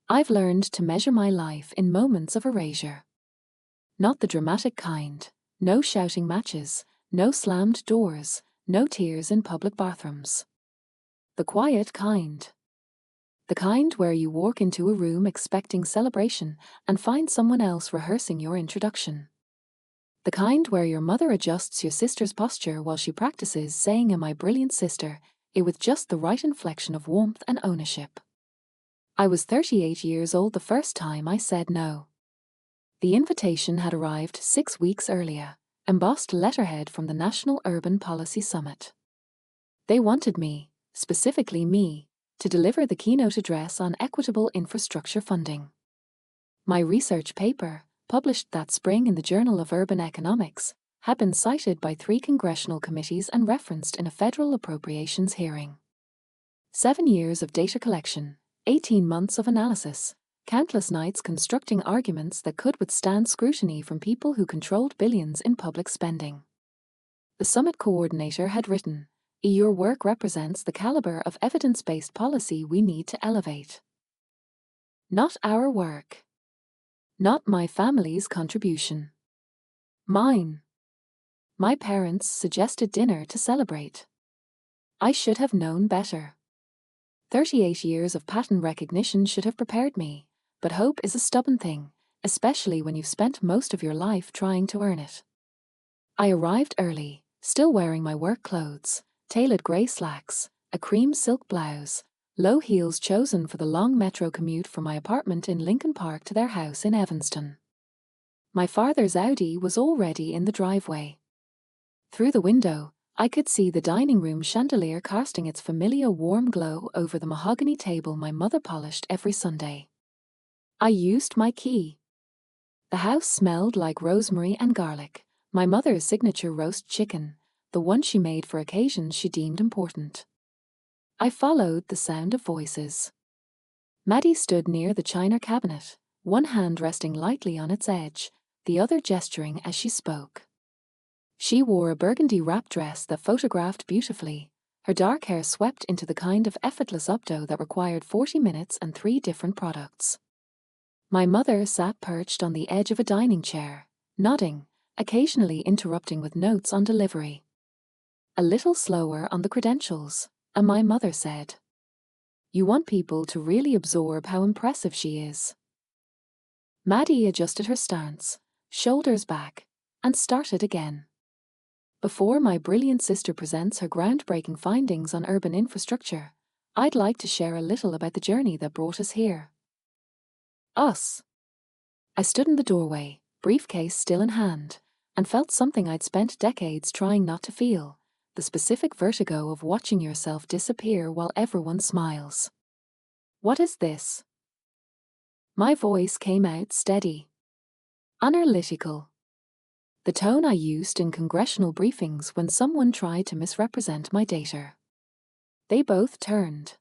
I've learned to measure my life in moments of erasure. Not the dramatic kind. No shouting matches, no slammed doors, no tears in public bathrooms. The quiet kind. The kind where you walk into a room expecting celebration and find someone else rehearsing your introduction. The kind where your mother adjusts your sister's posture while she practices saying "Am I brilliant, sister?" with just the right inflection of warmth and ownership. I was 38 years old the first time I said no. The invitation had arrived 6 weeks earlier, embossed letterhead from the National Urban Policy Summit. They wanted me, specifically me, to deliver the keynote address on equitable infrastructure funding. My research paper, published that spring in the Journal of Urban Economics, had been cited by 3 congressional committees and referenced in a federal appropriations hearing. 7 years of data collection, 18 months of analysis, countless nights constructing arguments that could withstand scrutiny from people who controlled billions in public spending. The summit coordinator had written, "Your work represents the caliber of evidence-based policy we need to elevate." Not our work. Not my family's contribution. Mine. My parents suggested dinner to celebrate. I should have known better. 38 years of pattern recognition should have prepared me, but hope is a stubborn thing, especially when you've spent most of your life trying to earn it. I arrived early, still wearing my work clothes, tailored grey slacks, a cream silk blouse, low heels chosen for the long metro commute from my apartment in Lincoln Park to their house in Evanston. My father's Audi was already in the driveway. Through the window, I could see the dining room chandelier casting its familiar warm glow over the mahogany table my mother polished every Sunday. I used my key. The house smelled like rosemary and garlic, my mother's signature roast chicken, the one she made for occasions she deemed important. I followed the sound of voices. Maddie stood near the china cabinet, one hand resting lightly on its edge, the other gesturing as she spoke. She wore a burgundy wrap dress that photographed beautifully, her dark hair swept into the kind of effortless updo that required 40 minutes and 3 different products. My mother sat perched on the edge of a dining chair, nodding, occasionally interrupting with notes on delivery. "A little slower on the credentials," my mother said. "You want people to really absorb how impressive she is." Maddie adjusted her stance, shoulders back, and started again. "Before my brilliant sister presents her groundbreaking findings on urban infrastructure, I'd like to share a little about the journey that brought us here." Us. I stood in the doorway, briefcase still in hand, and felt something I'd spent decades trying not to feel, the specific vertigo of watching yourself disappear while everyone smiles. "What is this?" My voice came out steady. Analytical. The tone I used in congressional briefings when someone tried to misrepresent my data. They both turned.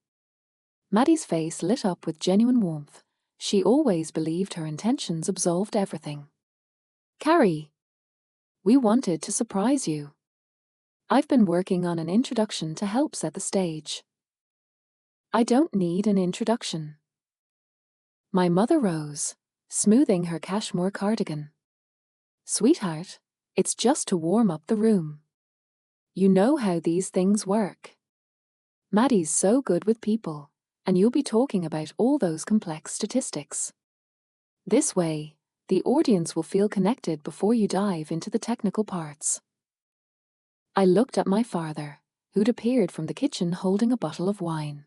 Maddie's face lit up with genuine warmth. She always believed her intentions absolved everything. "Carrie, we wanted to surprise you. I've been working on an introduction to help set the stage." "I don't need an introduction." My mother rose, smoothing her cashmere cardigan. "Sweetheart, it's just to warm up the room. You know how these things work. Maddie's so good with people, and you'll be talking about all those complex statistics. This way, the audience will feel connected before you dive into the technical parts." I looked at my father, who'd appeared from the kitchen holding a bottle of wine.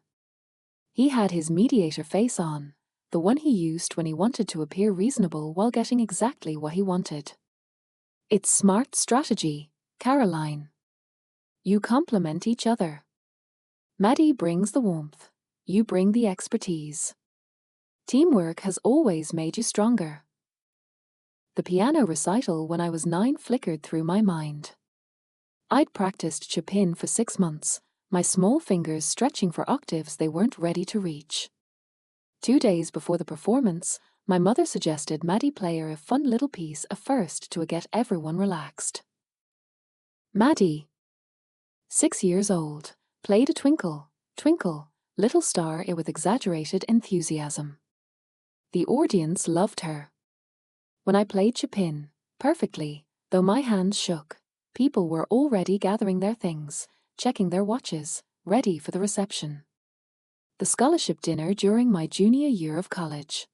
He had his mediator face on, the one he used when he wanted to appear reasonable while getting exactly what he wanted. "It's smart strategy, Caroline. You complement each other. Maddie brings the warmth, you bring the expertise. Teamwork has always made you stronger." The piano recital when I was 9 flickered through my mind. I'd practiced Chopin for 6 months, my small fingers stretching for octaves they weren't ready to reach. 2 days before the performance, my mother suggested Maddie play her a fun little piece, a first to get everyone relaxed. Maddie, 6 years old, played a Twinkle, Twinkle, Little Star with exaggerated enthusiasm. The audience loved her. When I played Chopin perfectly, though my hands shook, people were already gathering their things, checking their watches, ready for the reception. The scholarship dinner during my junior year of college.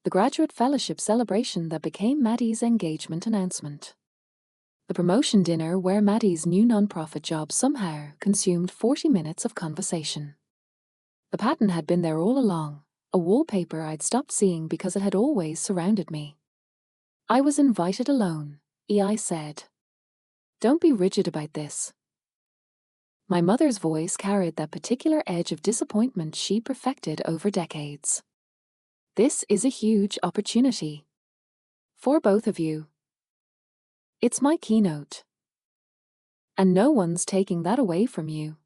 The graduate fellowship celebration that became Maddie's engagement announcement. The promotion dinner where Maddie's new nonprofit job somehow consumed 40 minutes of conversation. The pattern had been there all along, a wallpaper I'd stopped seeing because it had always surrounded me. I was invited alone, I said. Don't be rigid about this. My mother's voice carried that particular edge of disappointment she perfected over decades. This is a huge opportunity. For both of you. It's my keynote. And no one's taking that away from you.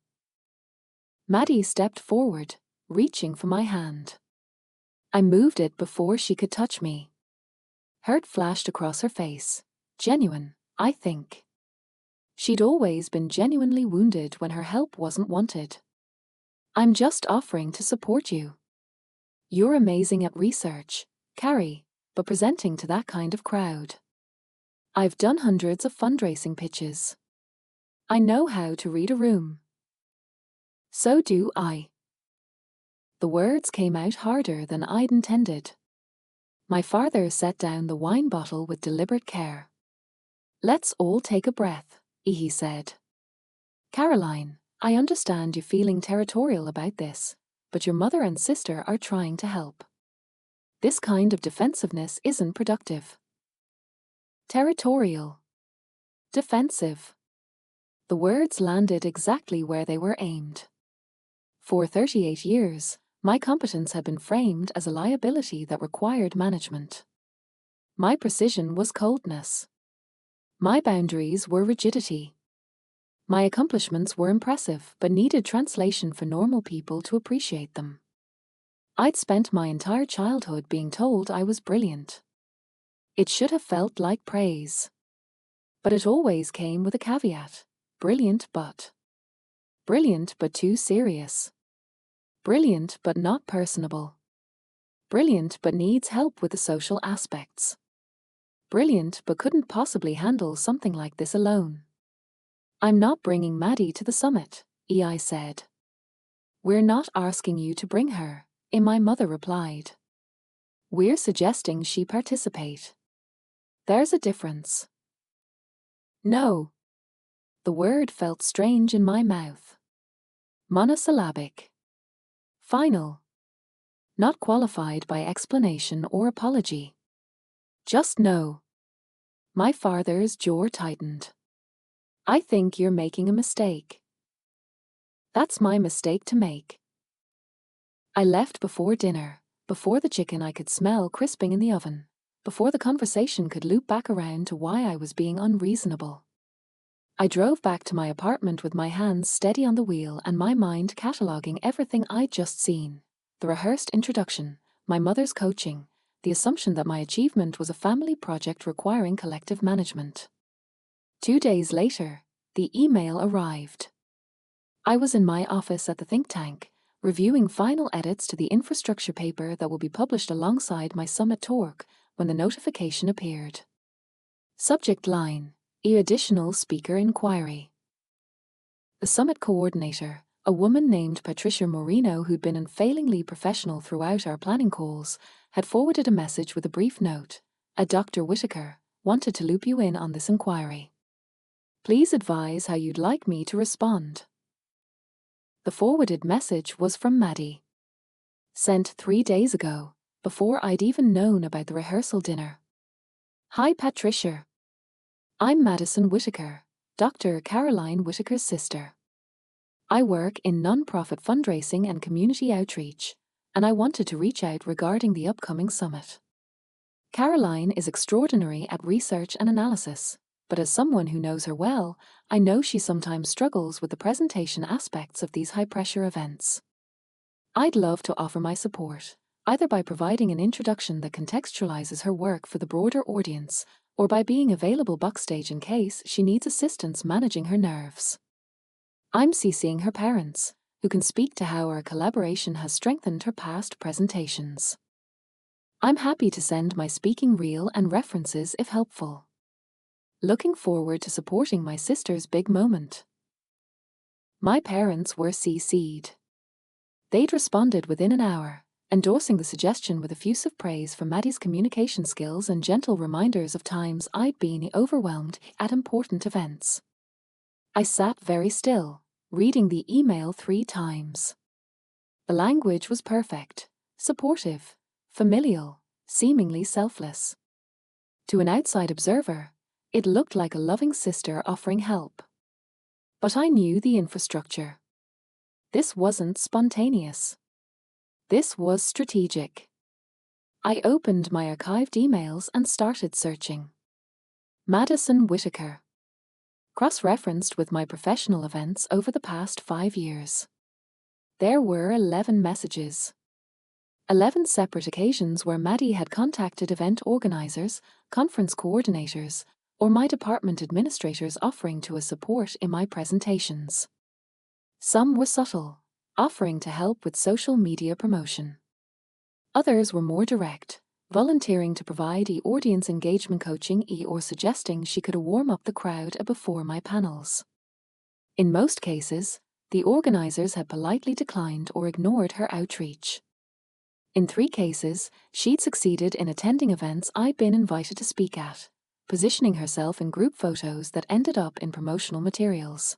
Maddie stepped forward, reaching for my hand. I moved it before she could touch me. Hurt flashed across her face. Genuine, I think. She'd always been genuinely wounded when her help wasn't wanted. I'm just offering to support you. You're amazing at research, Carrie, but presenting to that kind of crowd. I've done hundreds of fundraising pitches. I know how to read a room. So do I. The words came out harder than I'd intended. My father set down the wine bottle with deliberate care. Let's all take a breath, he said. Caroline, I understand you feeling territorial about this, but your mother and sister are trying to help. This kind of defensiveness isn't productive. Territorial. Defensive. The words landed exactly where they were aimed. For 38 years, my competence had been framed as a liability that required management. My precision was coldness. My boundaries were rigidity. My accomplishments were impressive but needed translation for normal people to appreciate them. I'd spent my entire childhood being told I was brilliant. It should have felt like praise. But it always came with a caveat. Brilliant but too serious. Brilliant but not personable. Brilliant but needs help with the social aspects. Brilliant but couldn't possibly handle something like this alone. I'm not bringing Maddie to the summit, I said. We're not asking you to bring her, my mother replied. We're suggesting she participate. There's a difference. No. The word felt strange in my mouth. Monosyllabic. Final. Not qualified by explanation or apology. Just no. My father's jaw tightened. I think you're making a mistake. That's my mistake to make. I left before dinner, before the chicken I could smell crisping in the oven, before the conversation could loop back around to why I was being unreasonable. I drove back to my apartment with my hands steady on the wheel and my mind cataloguing everything I'd just seen. The rehearsed introduction, my mother's coaching, the assumption that my achievement was a family project requiring collective management. 2 days later, the email arrived. I was in my office at the think tank, reviewing final edits to the infrastructure paper that will be published alongside my summit talk when the notification appeared. Subject line: additional speaker inquiry. The summit coordinator, a woman named Patricia Moreno who'd been unfailingly professional throughout our planning calls, had forwarded a message with a brief note. A Dr. Whitaker wanted to loop you in on this inquiry. Please advise how you'd like me to respond. The forwarded message was from Maddie. Sent 3 days ago, before I'd even known about the rehearsal dinner. Hi Patricia. I'm Madison Whitaker, Dr. Caroline Whitaker's sister. I work in nonprofit fundraising and community outreach, and I wanted to reach out regarding the upcoming summit. Caroline is extraordinary at research and analysis, but as someone who knows her well, I know she sometimes struggles with the presentation aspects of these high-pressure events. I'd love to offer my support, either by providing an introduction that contextualizes her work for the broader audience, or by being available backstage in case she needs assistance managing her nerves. I'm CCing her parents, who can speak to how our collaboration has strengthened her past presentations. I'm happy to send my speaking reel and references if helpful. Looking forward to supporting my sister's big moment. My parents were CC'd. They'd responded within an hour, endorsing the suggestion with effusive praise for Maddie's communication skills and gentle reminders of times I'd been overwhelmed at important events. I sat very still, reading the email 3 times. The language was perfect, supportive, familial, seemingly selfless. To an outside observer, it looked like a loving sister offering help. But I knew the infrastructure. This wasn't spontaneous. This was strategic. I opened my archived emails and started searching. Madison Whitaker. Cross-referenced with my professional events over the past 5 years. There were 11 messages. 11 separate occasions where Maddie had contacted event organizers, conference coordinators, or my department administrators offering to support in my presentations. Some were subtle, offering to help with social media promotion. Others were more direct, volunteering to provide audience engagement coaching or suggesting she could warm up the crowd before my panels. In most cases, the organizers had politely declined or ignored her outreach. In 3 cases, she'd succeeded in attending events I'd been invited to speak at, positioning herself in group photos that ended up in promotional materials.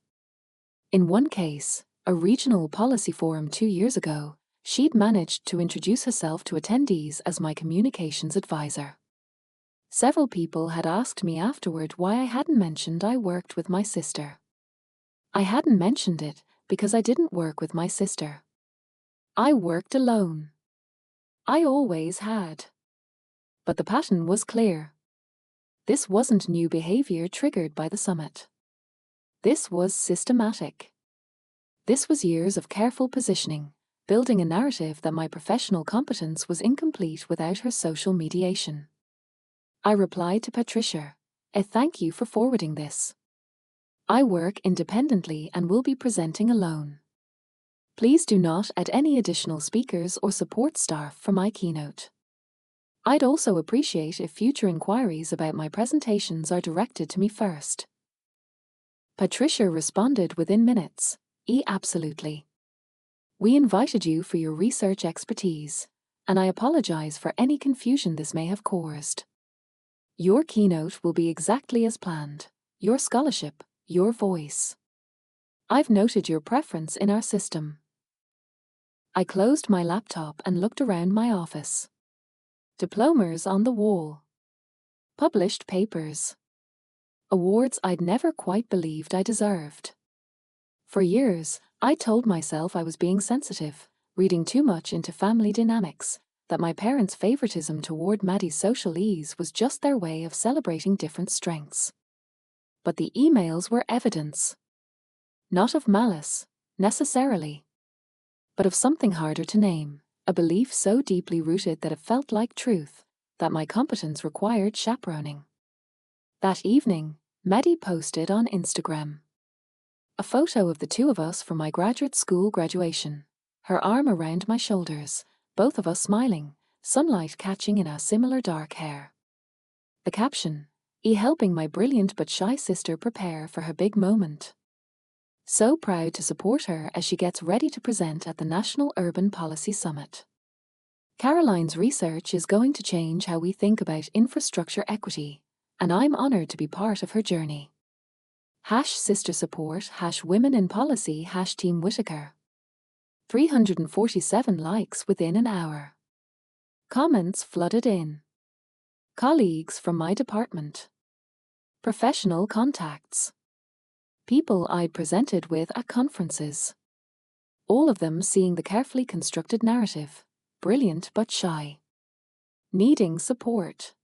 In one case, a regional policy forum 2 years ago, she'd managed to introduce herself to attendees as my communications advisor. Several people had asked me afterward why I hadn't mentioned I worked with my sister. I hadn't mentioned it because I didn't work with my sister. I worked alone. I always had. But the pattern was clear. This wasn't new behavior triggered by the summit. This was systematic. This was years of careful positioning, building a narrative that my professional competence was incomplete without her social mediation. I replied to Patricia, "Thank you for forwarding this. I work independently and will be presenting alone. Please do not add any additional speakers or support staff for my keynote. I'd also appreciate if future inquiries about my presentations are directed to me first." Patricia responded within minutes, Absolutely. We invited you for your research expertise, and I apologize for any confusion this may have caused. Your keynote will be exactly as planned, your scholarship, your voice. I've noted your preference in our system." I closed my laptop and looked around my office. Diplomas on the wall. Published papers. Awards I'd never quite believed I deserved. For years, I told myself I was being sensitive, reading too much into family dynamics, that my parents' favoritism toward Maddie's social ease was just their way of celebrating different strengths. But the emails were evidence. Not of malice, necessarily, but of something harder to name, a belief so deeply rooted that it felt like truth, that my competence required chaperoning. That evening, Maddie posted on Instagram a photo of the 2 of us from my graduate school graduation, her arm around my shoulders, both of us smiling, sunlight catching in our similar dark hair. The caption, helping my brilliant but shy sister prepare for her big moment. So proud to support her as she gets ready to present at the National Urban Policy Summit. Caroline's research is going to change how we think about infrastructure equity, and I'm honored to be part of her journey. #sister support, #women in policy, #team Whitaker. 347 likes within an hour. Comments flooded in. Colleagues from my department. Professional contacts. People I'd presented with at conferences. All of them seeing the carefully constructed narrative, brilliant but shy. Needing support.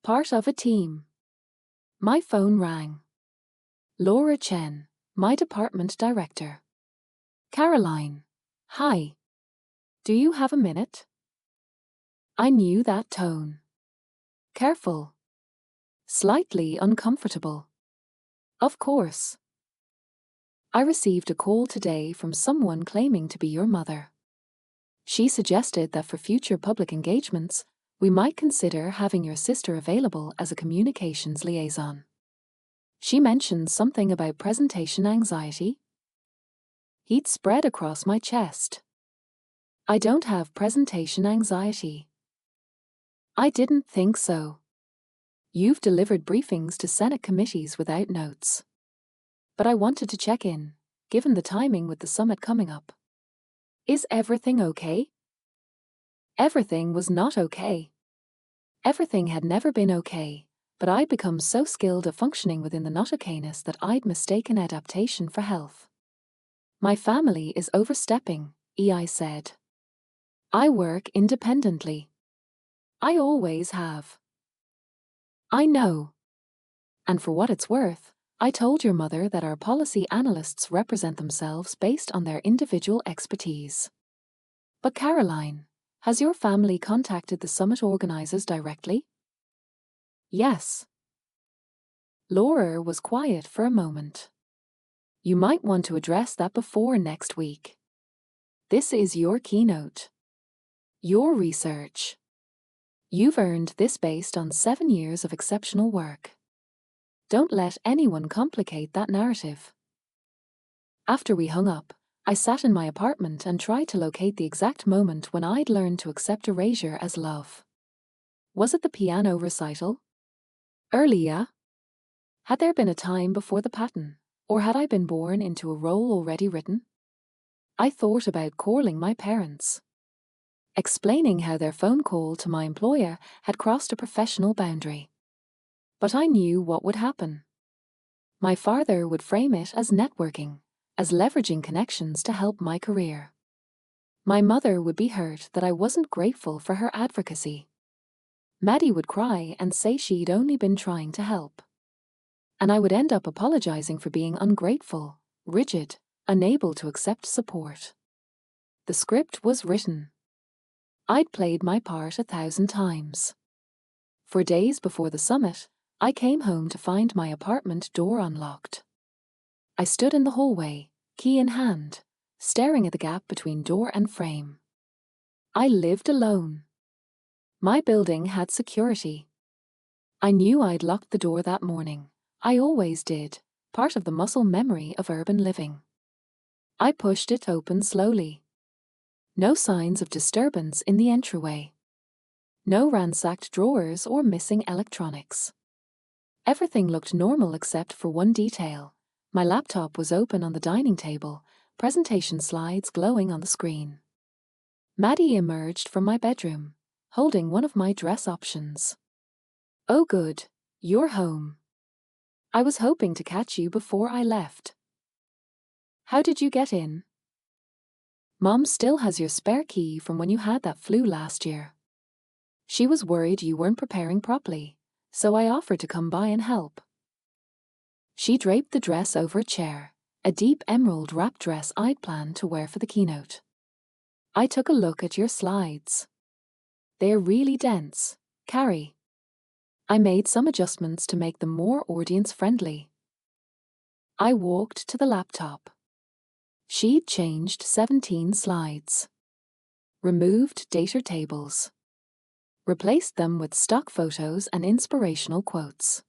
Part of a team. My phone rang. Laura Chen, my department director. "Caroline, hi. Do you have a minute?" I knew that tone. Careful. Slightly uncomfortable. "Of course. I received a call today from someone claiming to be your mother. She suggested that for future public engagements, We might consider having your sister available as a communications liaison. She mentioned something about presentation anxiety. Heat spread across my chest. I don't have presentation anxiety. I didn't think so. You've delivered briefings to Senate committees without notes. But I wanted to check in, given the timing with the summit coming up. Is everything okay? Everything was not okay. Everything had never been okay, but I'd become so skilled at functioning within the not okayness that I'd mistaken adaptation for health. My family is overstepping, EI said. I work independently. I always have. I know. And for what it's worth, I told your mother that our policy analysts represent themselves based on their individual expertise. But Caroline, has your family contacted the summit organizers directly? Yes. Laura was quiet for a moment. You might want to address that before next week. This is your keynote. Your research. You've earned this based on 7 years of exceptional work. Don't let anyone complicate that narrative. After we hung up, I sat in my apartment and tried to locate the exact moment when I'd learned to accept erasure as love. Was it the piano recital? Earlier? Had there been a time before the pattern, or had I been born into a role already written? I thought about calling my parents, explaining how their phone call to my employer had crossed a professional boundary. But I knew what would happen. My father would frame it as networking, as leveraging connections to help my career. My mother would be hurt that I wasn't grateful for her advocacy. Maddie would cry and say she'd only been trying to help. And I would end up apologizing for being ungrateful, rigid, unable to accept support. The script was written. I'd played my part 1,000 times. For days before the summit, I came home to find my apartment door unlocked. I stood in the hallway, key in hand, staring at the gap between door and frame. I lived alone. My building had security. I knew I'd locked the door that morning. I always did, part of the muscle memory of urban living. I pushed it open slowly. No signs of disturbance in the entryway. No ransacked drawers or missing electronics. Everything looked normal except for one detail. My laptop was open on the dining table, presentation slides glowing on the screen. Maddie emerged from my bedroom, holding one of my dress options. Oh good, you're home. I was hoping to catch you before I left. How did you get in? Mom still has your spare key from when you had that flu last year. She was worried you weren't preparing properly, so I offered to come by and help. She draped the dress over a chair, a deep emerald wrap dress I'd planned to wear for the keynote. I took a look at your slides. They're really dense, Carrie. I made some adjustments to make them more audience-friendly. I walked to the laptop. She'd changed 17 slides. Removed data tables. Replaced them with stock photos and inspirational quotes.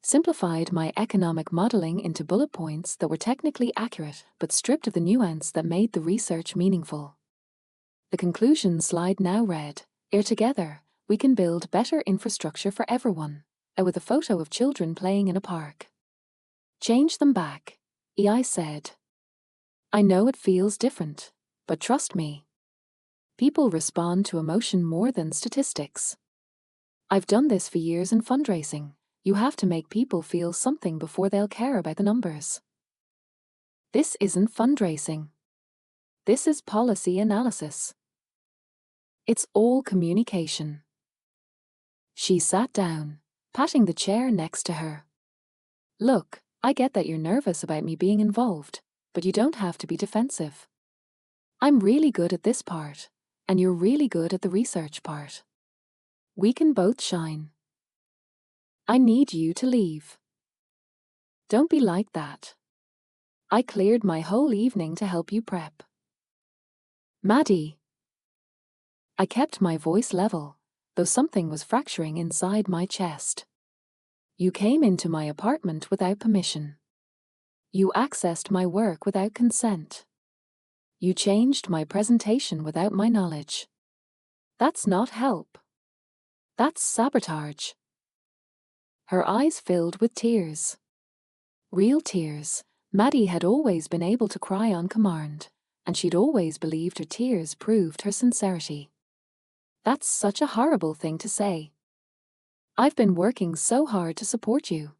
Simplified my economic modeling into bullet points that were technically accurate but stripped of the nuance that made the research meaningful. The conclusion slide now read, together, we can build better infrastructure for everyone, with a photo of children playing in a park. Change them back, EI said. I know it feels different, but trust me. People respond to emotion more than statistics. I've done this for years in fundraising. You have to make people feel something before they'll care about the numbers. This isn't fundraising. This is policy analysis. It's all communication. She sat down, patting the chair next to her. Look, I get that you're nervous about me being involved, but you don't have to be defensive. I'm really good at this part, and you're really good at the research part. We can both shine. I need you to leave. Don't be like that. I cleared my whole evening to help you prep. Maddie. I kept my voice level, though something was fracturing inside my chest. You came into my apartment without permission. You accessed my work without consent. You changed my presentation without my knowledge. That's not help. That's sabotage. Her eyes filled with tears. Real tears. Maddie had always been able to cry on command, and she'd always believed her tears proved her sincerity. That's such a horrible thing to say. I've been working so hard to support you.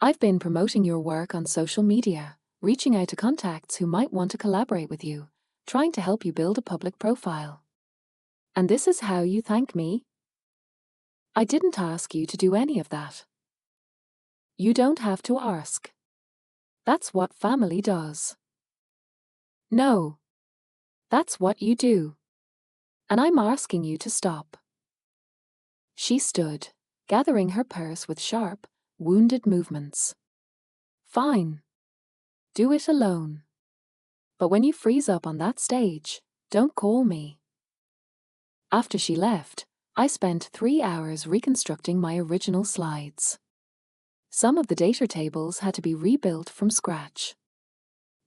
I've been promoting your work on social media, reaching out to contacts who might want to collaborate with you, trying to help you build a public profile. And this is how you thank me? I didn't ask you to do any of that. You don't have to ask. That's what family does. No. That's what you do. And I'm asking you to stop. She stood, gathering her purse with sharp, wounded movements. Fine. Do it alone. But when you freeze up on that stage, don't call me. After she left, I spent 3 hours reconstructing my original slides. Some of the data tables had to be rebuilt from scratch.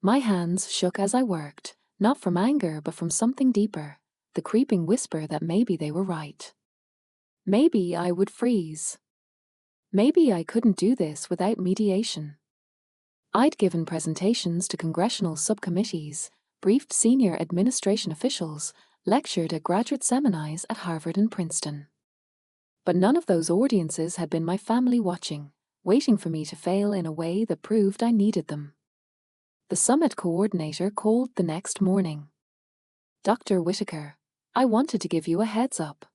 My hands shook as I worked, not from anger but from something deeper, the creeping whisper that maybe they were right. Maybe I would freeze. Maybe I couldn't do this without mediation. I'd given presentations to congressional subcommittees, briefed senior administration officials, lectured at graduate seminars at Harvard and Princeton. But none of those audiences had been my family watching, waiting for me to fail in a way that proved I needed them. The summit coordinator called the next morning. Dr. Whitaker, I wanted to give you a heads up.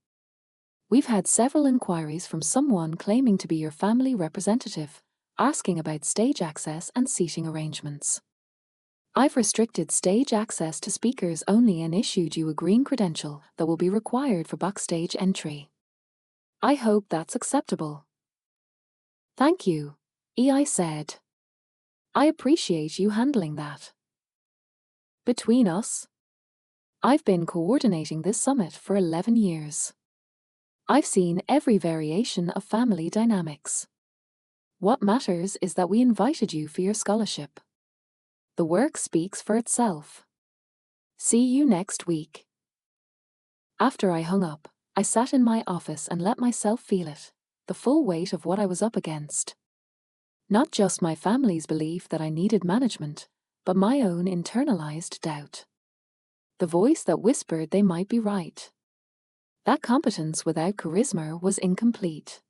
We've had several inquiries from someone claiming to be your family representative, asking about stage access and seating arrangements. I've restricted stage access to speakers only and issued you a green credential that will be required for backstage entry. I hope that's acceptable. Thank you, EI said. I appreciate you handling that. Between us, I've been coordinating this summit for 11 years. I've seen every variation of family dynamics. What matters is that we invited you for your scholarship. The work speaks for itself. See you next week. After I hung up, I sat in my office and let myself feel it, the full weight of what I was up against. Not just my family's belief that I needed management, but my own internalized doubt. The voice that whispered they might be right. That competence without charisma was incomplete.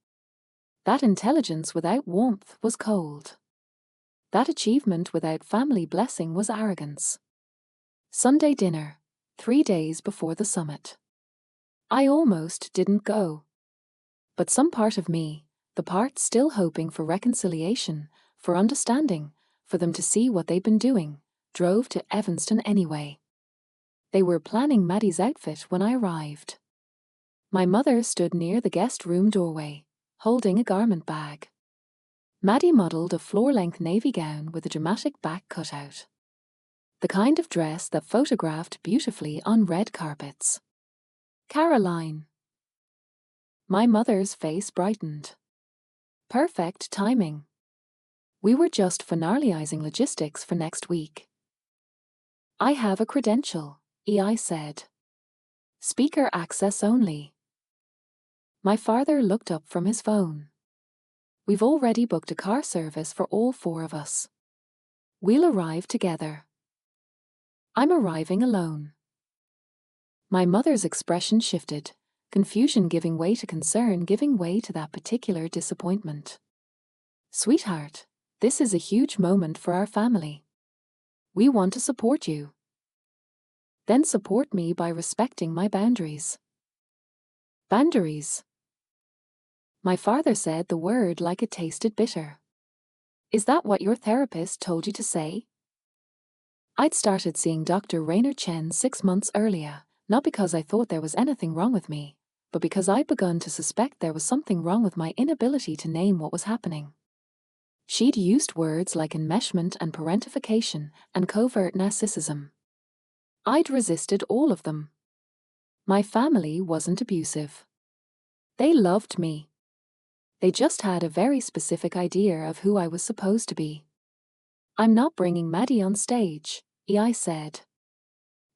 That intelligence without warmth was cold. That achievement without family blessing was arrogance. Sunday dinner, 3 days before the summit. I almost didn't go. But some part of me, the part still hoping for reconciliation, for understanding, for them to see what they'd been doing, drove to Evanston anyway. They were planning Maddie's outfit when I arrived. My mother stood near the guest room doorway, holding a garment bag. Maddie modelled a floor-length navy gown with a dramatic back cutout. The kind of dress that photographed beautifully on red carpets. Caroline. My mother's face brightened. Perfect timing. We were just finalizing logistics for next week. I have a credential, EI said. Speaker access only. My father looked up from his phone. We've already booked a car service for all 4 of us. We'll arrive together. I'm arriving alone. My mother's expression shifted, confusion giving way to concern, giving way to that particular disappointment. Sweetheart, this is a huge moment for our family. We want to support you. Then support me by respecting my boundaries. Boundaries. My father said the word like it tasted bitter. Is that what your therapist told you to say? I'd started seeing Dr. Raynor Chen 6 months earlier, not because I thought there was anything wrong with me, but because I'd begun to suspect there was something wrong with my inability to name what was happening. She'd used words like enmeshment and parentification and covert narcissism. I'd resisted all of them. My family wasn't abusive. They loved me. They just had a very specific idea of who I was supposed to be. I'm not bringing Maddie on stage, I said.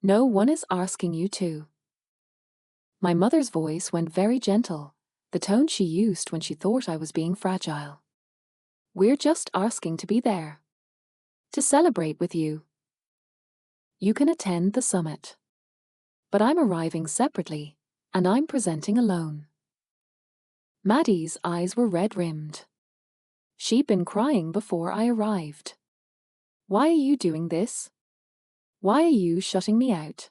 No one is asking you to. My mother's voice went very gentle, the tone she used when she thought I was being fragile. We're just asking to be there. To celebrate with you. You can attend the summit. But I'm arriving separately, and I'm presenting alone. Maddie's eyes were red-rimmed. She'd been crying before I arrived. Why are you doing this? Why are you shutting me out?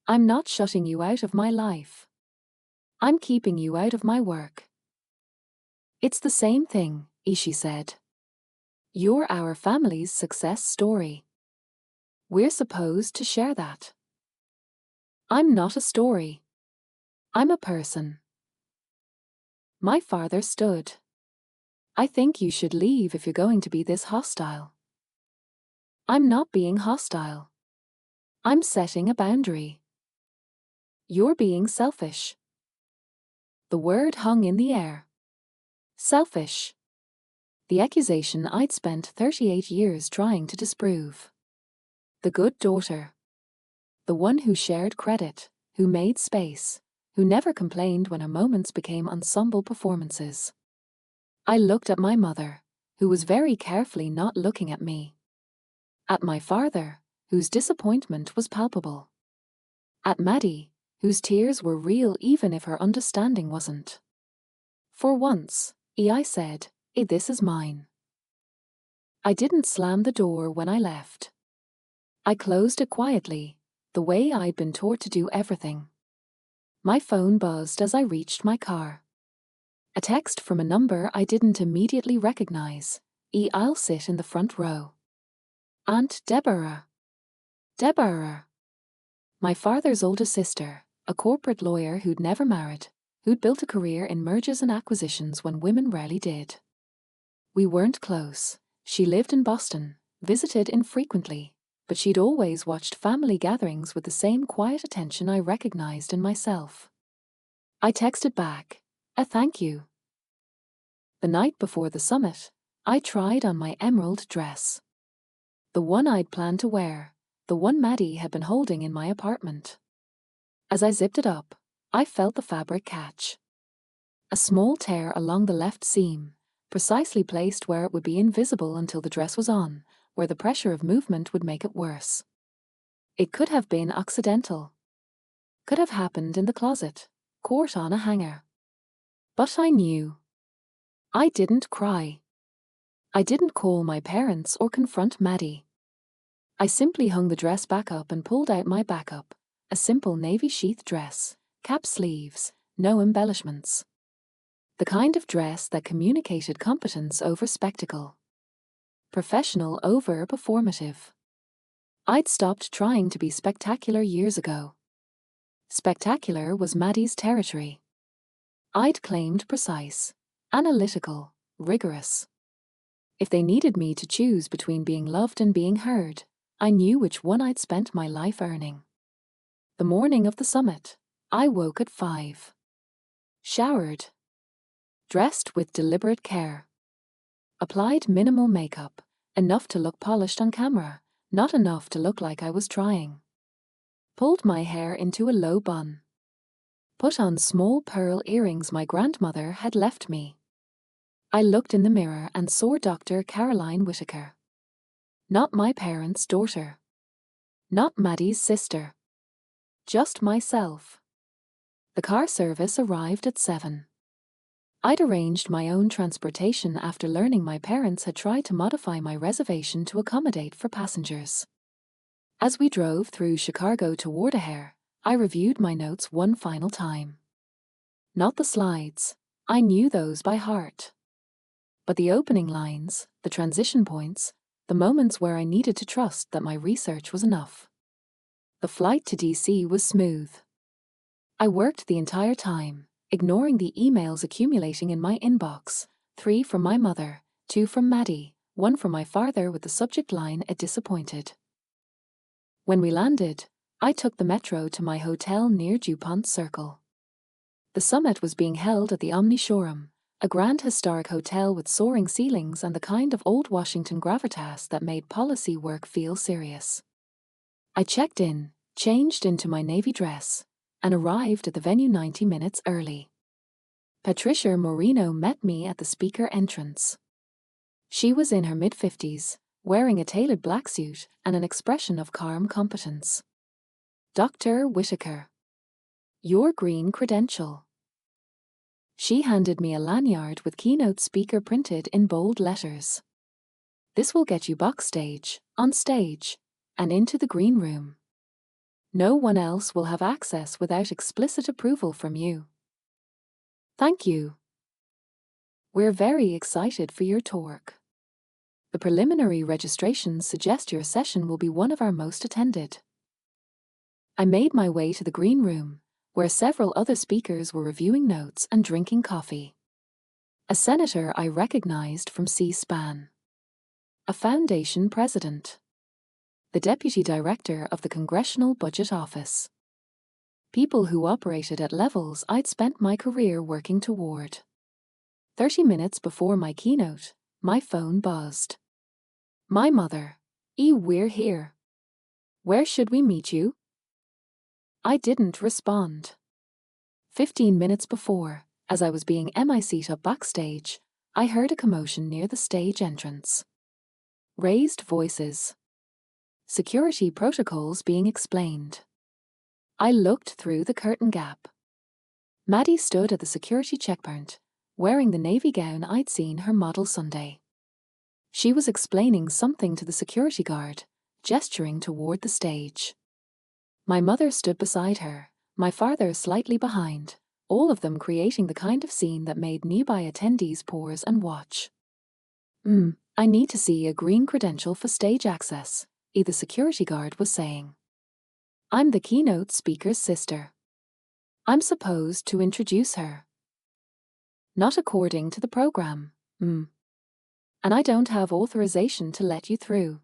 I'm not shutting you out of my life. I'm keeping you out of my work. It's the same thing, she said. You're our family's success story. We're supposed to share that. I'm not a story. I'm a person. My father stood. I think you should leave if you're going to be this hostile. I'm not being hostile. I'm setting a boundary. You're being selfish. The word hung in the air. Selfish. The accusation I'd spent 38 years trying to disprove. The good daughter. The one who shared credit, who made space, who never complained when her moments became ensemble performances. I looked at my mother, who was very carefully not looking at me. At my father, whose disappointment was palpable. At Maddie, whose tears were real even if her understanding wasn't. For once, I said, this is mine. I didn't slam the door when I left. I closed it quietly, the way I'd been taught to do everything. My phone buzzed as I reached my car. A text from a number I didn't immediately recognize. I'll sit in the front row. Aunt Deborah. Deborah. My father's older sister, a corporate lawyer who'd never married, who'd built a career in mergers and acquisitions when women rarely did. We weren't close. She lived in Boston, visited infrequently, but she'd always watched family gatherings with the same quiet attention I recognized in myself. I texted back, a thank you. The night before the summit, I tried on my emerald dress. The one I'd planned to wear, the one Maddie had been holding in my apartment. As I zipped it up, I felt the fabric catch. A small tear along the left seam, precisely placed where it would be invisible until the dress was on, where the pressure of movement would make it worse. It could have been accidental. Could have happened in the closet, caught on a hanger. But I knew. I didn't cry. I didn't call my parents or confront Maddie. I simply hung the dress back up and pulled out my backup, a simple navy sheath dress, cap sleeves, no embellishments. The kind of dress that communicated competence over spectacle. Professional over performative. I'd stopped trying to be spectacular years ago. Spectacular was Maddie's territory. I'd claimed precise, analytical, rigorous. If they needed me to choose between being loved and being heard, I knew which one I'd spent my life earning. The morning of the summit, I woke at 5. Showered. Dressed with deliberate care. Applied minimal makeup, enough to look polished on camera, not enough to look like I was trying. Pulled my hair into a low bun. Put on small pearl earrings my grandmother had left me. I looked in the mirror and saw Dr. Caroline Whitaker. Not my parents' daughter. Not Maddie's sister. Just myself. The car service arrived at 7. I'd arranged my own transportation after learning my parents had tried to modify my reservation to accommodate for passengers. As we drove through Chicago to Wardair, I reviewed my notes one final time. Not the slides, I knew those by heart. But the opening lines, the transition points, the moments where I needed to trust that my research was enough. The flight to DC was smooth. I worked the entire time, ignoring the emails accumulating in my inbox, 3 from my mother, 2 from Maddie, 1 from my father with the subject line "A disappointed." When we landed, I took the metro to my hotel near DuPont Circle. The summit was being held at the Omni Showroom, a grand historic hotel with soaring ceilings and the kind of old Washington gravitas that made policy work feel serious. I checked in, changed into my navy dress, and arrived at the venue 90 minutes early. Patricia Moreno met me at the speaker entrance. She was in her mid-50s, wearing a tailored black suit and an expression of calm competence. "Dr. Whitaker, your green credential." She handed me a lanyard with Keynote speaker printed in bold letters. "This will get you backstage, on stage, and into the green room. No one else will have access without explicit approval from you." "Thank you. We're very excited for your talk. The preliminary registrations suggest your session will be one of our most attended." I made my way to the green room, where several other speakers were reviewing notes and drinking coffee. A senator I recognized from C-SPAN. A foundation president. The deputy director of the Congressional Budget Office. People who operated at levels I'd spent my career working toward. 30 minutes before my keynote, my phone buzzed. "My mother. We're here. Where should we meet you?" I didn't respond. 15 minutes before, as I was being MIC'd up backstage, I heard a commotion near the stage entrance. Raised voices. Security protocols being explained. I looked through the curtain gap. Maddie stood at the security checkpoint, wearing the navy gown I'd seen her model Sunday. She was explaining something to the security guard, gesturing toward the stage. My mother stood beside her, my father slightly behind, all of them creating the kind of scene that made nearby attendees pause and watch. I need to see a green credential for stage access," the security guard was saying. "I'm the keynote speaker's sister. I'm supposed to introduce her." "Not according to the program, And I don't have authorization to let you through."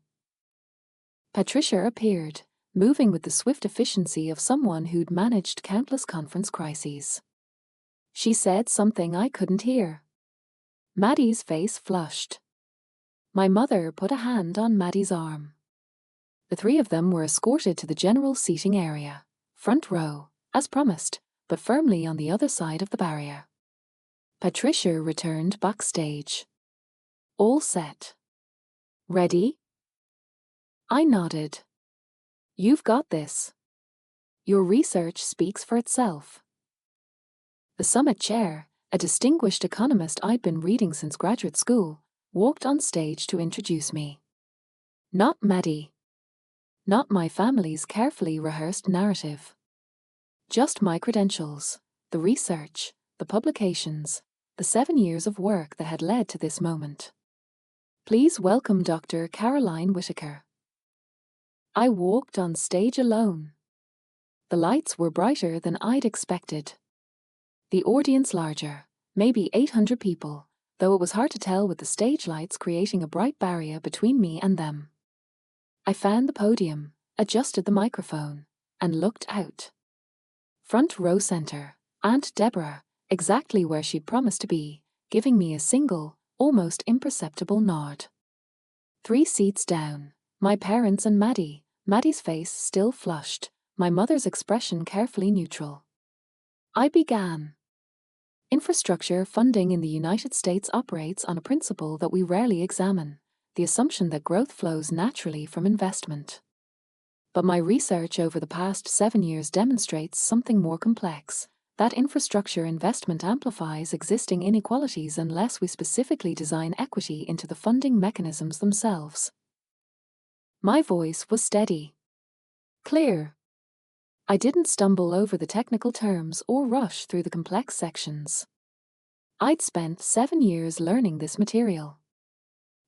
Patricia appeared, moving with the swift efficiency of someone who'd managed countless conference crises. She said something I couldn't hear. Maddie's face flushed. My mother put a hand on Maddie's arm. The three of them were escorted to the general seating area, front row, as promised, but firmly on the other side of the barrier. Patricia returned backstage. "All set. Ready?" I nodded. "You've got this. Your research speaks for itself." The summit chair, a distinguished economist I'd been reading since graduate school, walked on stage to introduce me. Not Maddie. Not my family's carefully rehearsed narrative. Just my credentials, the research, the publications, the 7 years of work that had led to this moment. "Please welcome Dr. Caroline Whitaker." I walked on stage alone. The lights were brighter than I'd expected. The audience larger, maybe 800 people, though it was hard to tell with the stage lights creating a bright barrier between me and them. I found the podium, adjusted the microphone, and looked out. Front row center, Aunt Deborah, exactly where she'd promised to be, giving me a single, almost imperceptible nod. 3 seats down, my parents and Maddie's face still flushed, my mother's expression carefully neutral. I began. Infrastructure funding in the United States operates on a principle that we rarely examine, the assumption that growth flows naturally from investment. But my research over the past 7 years demonstrates something more complex, that infrastructure investment amplifies existing inequalities unless we specifically design equity into the funding mechanisms themselves. My voice was steady. Clear. I didn't stumble over the technical terms or rush through the complex sections. I'd spent 7 years learning this material.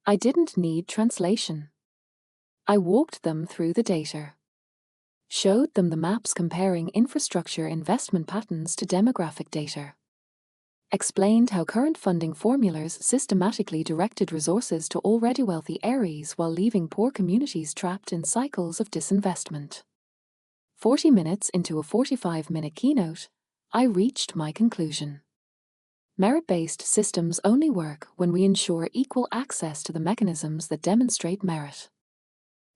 I didn't need translation. I walked them through the data. Showed them the maps comparing infrastructure investment patterns to demographic data. Explained how current funding formulas systematically directed resources to already wealthy areas while leaving poor communities trapped in cycles of disinvestment. 40 minutes into a 45-minute keynote, I reached my conclusion. Merit-based systems only work when we ensure equal access to the mechanisms that demonstrate merit.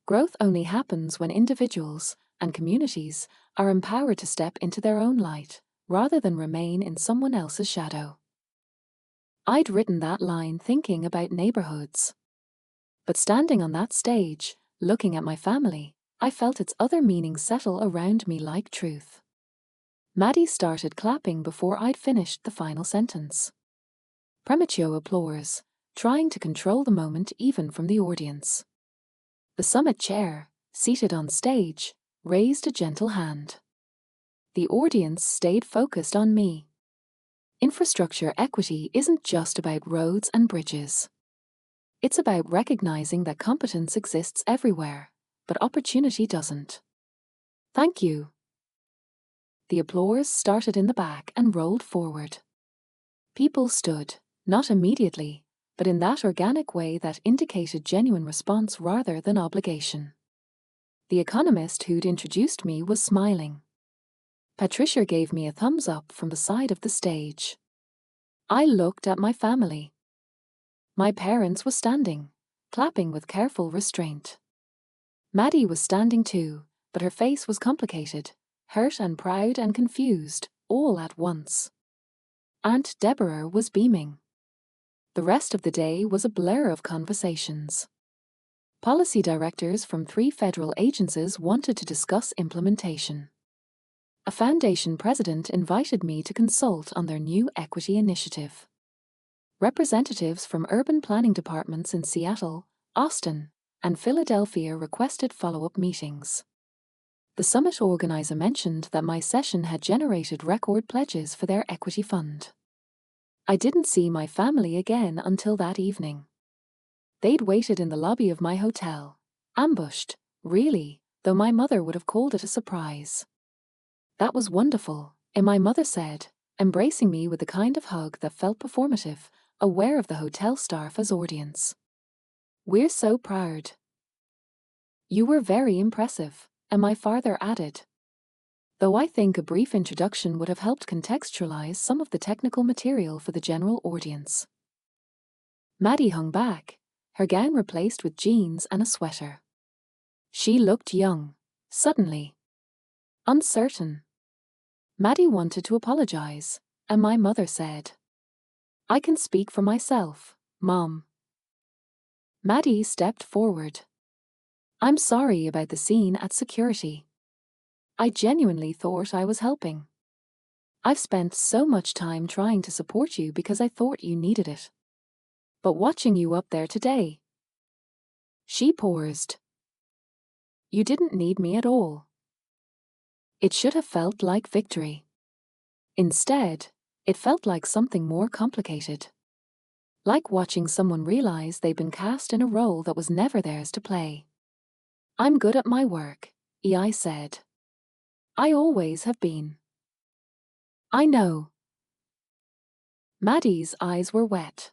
Growth only happens when individuals and communities are empowered to step into their own light, rather than remain in someone else's shadow. I'd written that line thinking about neighborhoods. But standing on that stage, looking at my family, I felt its other meanings settle around me like truth. Maddie started clapping before I'd finished the final sentence. Premature applause, trying to control the moment even from the audience. The summit chair, seated on stage, raised a gentle hand. The audience stayed focused on me. Infrastructure equity isn't just about roads and bridges. It's about recognizing that competence exists everywhere, but opportunity doesn't. Thank you. The applause started in the back and rolled forward. People stood, not immediately, but in that organic way that indicated genuine response rather than obligation. The economist who'd introduced me was smiling. Patricia gave me a thumbs up from the side of the stage. I looked at my family. My parents were standing, clapping with careful restraint. Maddie was standing too, but her face was complicated, hurt and proud and confused, all at once. Aunt Deborah was beaming. The rest of the day was a blur of conversations. Policy directors from 3 federal agencies wanted to discuss implementation. A foundation president invited me to consult on their new equity initiative. Representatives from urban planning departments in Seattle, Austin, and Philadelphia requested follow-up meetings. The summit organizer mentioned that my session had generated record pledges for their equity fund. I didn't see my family again until that evening. They'd waited in the lobby of my hotel, ambushed, really, though my mother would have called it a surprise. That was wonderful, and my mother said, embracing me with the kind of hug that felt performative, aware of the hotel staff as audience. We're so proud. You were very impressive, and my father added. Though I think a brief introduction would have helped contextualize some of the technical material for the general audience. Maddie hung back, her gown replaced with jeans and a sweater. She looked young, suddenly. Uncertain. Maddie wanted to apologize, and my mother said, I can speak for myself, Mom. Maddie stepped forward. I'm sorry about the scene at security. I genuinely thought I was helping. I've spent so much time trying to support you because I thought you needed it. But watching you up there today. She paused. You didn't need me at all. It should have felt like victory. Instead, it felt like something more complicated. Like watching someone realize they'd been cast in a role that was never theirs to play. I'm good at my work, I said. I always have been. I know. Maddie's eyes were wet.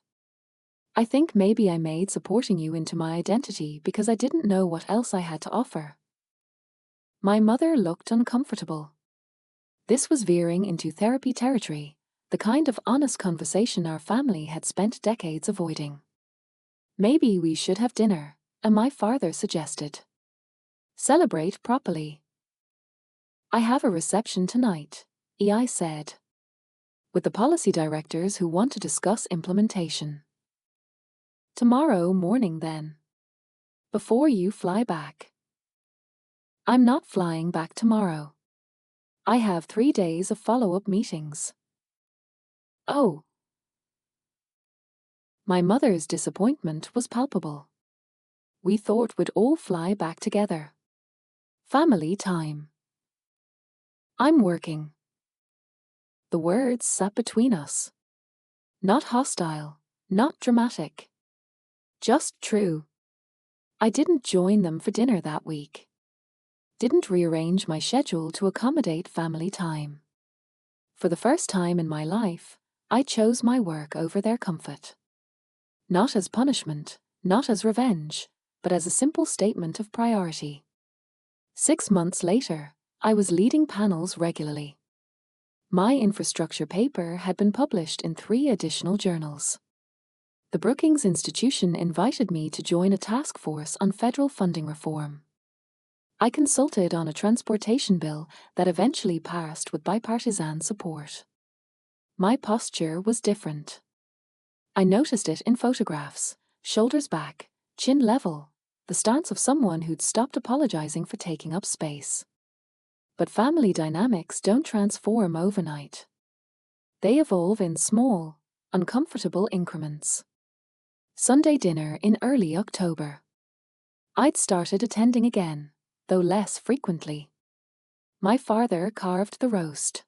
I think maybe I made supporting you into my identity because I didn't know what else I had to offer. My mother looked uncomfortable. This was veering into therapy territory, the kind of honest conversation our family had spent decades avoiding. Maybe we should have dinner, and my father suggested. Celebrate properly. I have a reception tonight, I said. With the policy directors who want to discuss implementation. Tomorrow morning then. Before you fly back. I'm not flying back tomorrow. I have 3 days of follow-up meetings. Oh. My mother's disappointment was palpable. We thought we'd all fly back together. Family time. I'm working. The words sat between us. Not hostile, not dramatic. Just true. I didn't join them for dinner that week. Didn't rearrange my schedule to accommodate family time. For the first time in my life, I chose my work over their comfort. Not as punishment, not as revenge, but as a simple statement of priority. 6 months later, I was leading panels regularly. My infrastructure paper had been published in 3 additional journals. The Brookings Institution invited me to join a task force on federal funding reform. I consulted on a transportation bill that eventually passed with bipartisan support. My posture was different. I noticed it in photographs: shoulders back, chin level, the stance of someone who'd stopped apologizing for taking up space. But family dynamics don't transform overnight. They evolve in small, uncomfortable increments. Sunday dinner in early October. I'd started attending again, though less frequently. My father carved the roast.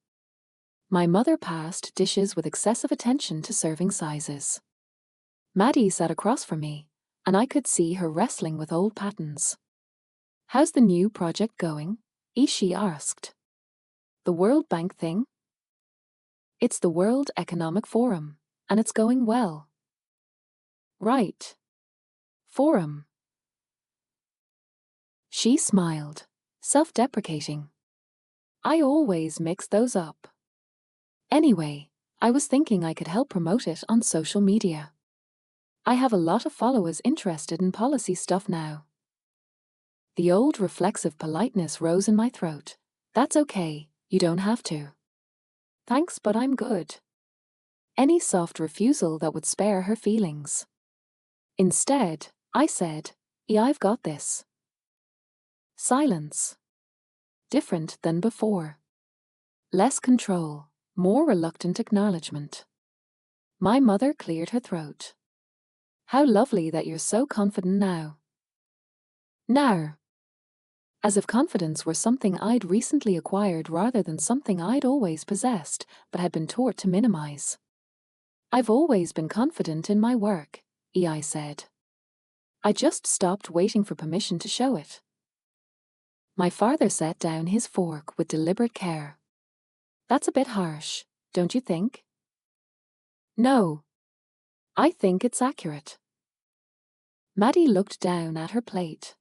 My mother passed dishes with excessive attention to serving sizes. Maddie sat across from me, and I could see her wrestling with old patterns. "How's the new project going?" she asked. "The World Bank thing?" "It's the World Economic Forum, and it's going well." "Right. Forum." She smiled, self-deprecating. "I always mix those up. Anyway, I was thinking I could help promote it on social media. I have a lot of followers interested in policy stuff now." The old reflexive politeness rose in my throat. "That's okay, you don't have to." "Thanks, but I'm good." Any soft refusal that would spare her feelings. Instead, I said, "I've got this." Silence. Different than before. Less control, more reluctant acknowledgement. My mother cleared her throat. "How lovely that you're so confident now." Now. As if confidence were something I'd recently acquired rather than something I'd always possessed but had been taught to minimize. "I've always been confident in my work," I said. "I just stopped waiting for permission to show it." My father set down his fork with deliberate care. "That's a bit harsh, don't you think?" "No. I think it's accurate." Maddie looked down at her plate.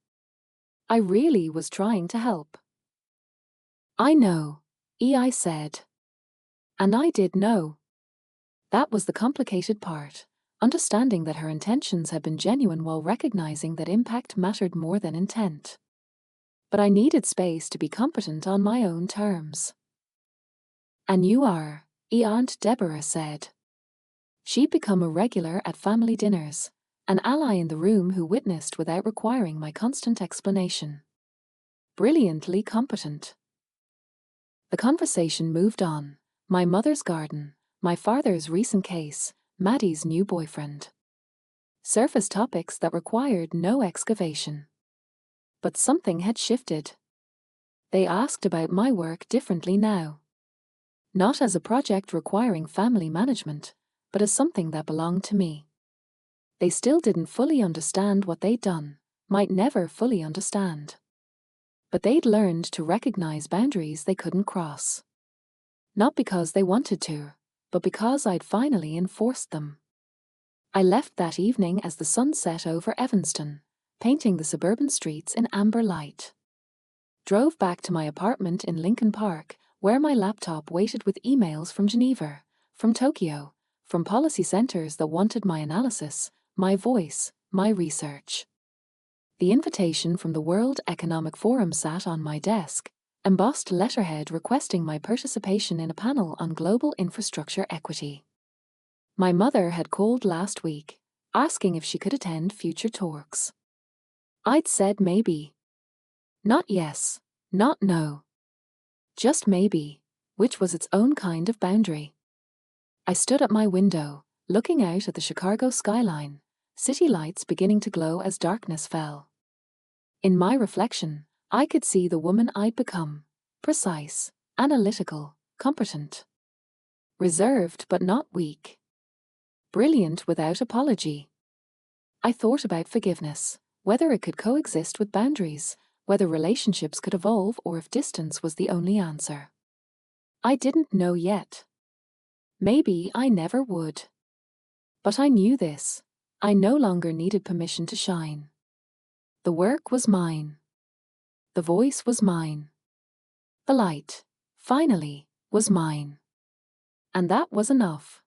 I really was trying to help. "I know," I said. And I did know. That was the complicated part, understanding that her intentions had been genuine while recognizing that impact mattered more than intent. But I needed space to be competent on my own terms. "And you are," Aunt Deborah said. She'd become a regular at family dinners, an ally in the room who witnessed without requiring my constant explanation. Brilliantly competent. The conversation moved on: my mother's garden, my father's recent case, Maddie's new boyfriend. Surface topics that required no excavation. But something had shifted. They asked about my work differently now. Not as a project requiring family management, but as something that belonged to me. They still didn't fully understand what they'd done, might never fully understand. But they'd learned to recognize boundaries they couldn't cross. Not because they wanted to, but because I'd finally enforced them. I left that evening as the sun set over Evanston, painting the suburban streets in amber light. Drove back to my apartment in Lincoln Park, where my laptop waited with emails from Geneva, from Tokyo, from policy centers that wanted my analysis, my voice, my research. The invitation from the World Economic Forum sat on my desk, embossed letterhead requesting my participation in a panel on global infrastructure equity. My mother had called last week, asking if she could attend future talks. I'd said maybe. Not yes, not no. Just maybe, which was its own kind of boundary. I stood at my window, looking out at the Chicago skyline, city lights beginning to glow as darkness fell. In my reflection, I could see the woman I'd become: precise, analytical, competent. Reserved but not weak. Brilliant without apology. I thought about forgiveness, whether it could coexist with boundaries, whether relationships could evolve, or if distance was the only answer. I didn't know yet. Maybe I never would. But I knew this: I no longer needed permission to shine. The work was mine. The voice was mine. The light, finally, was mine. And that was enough.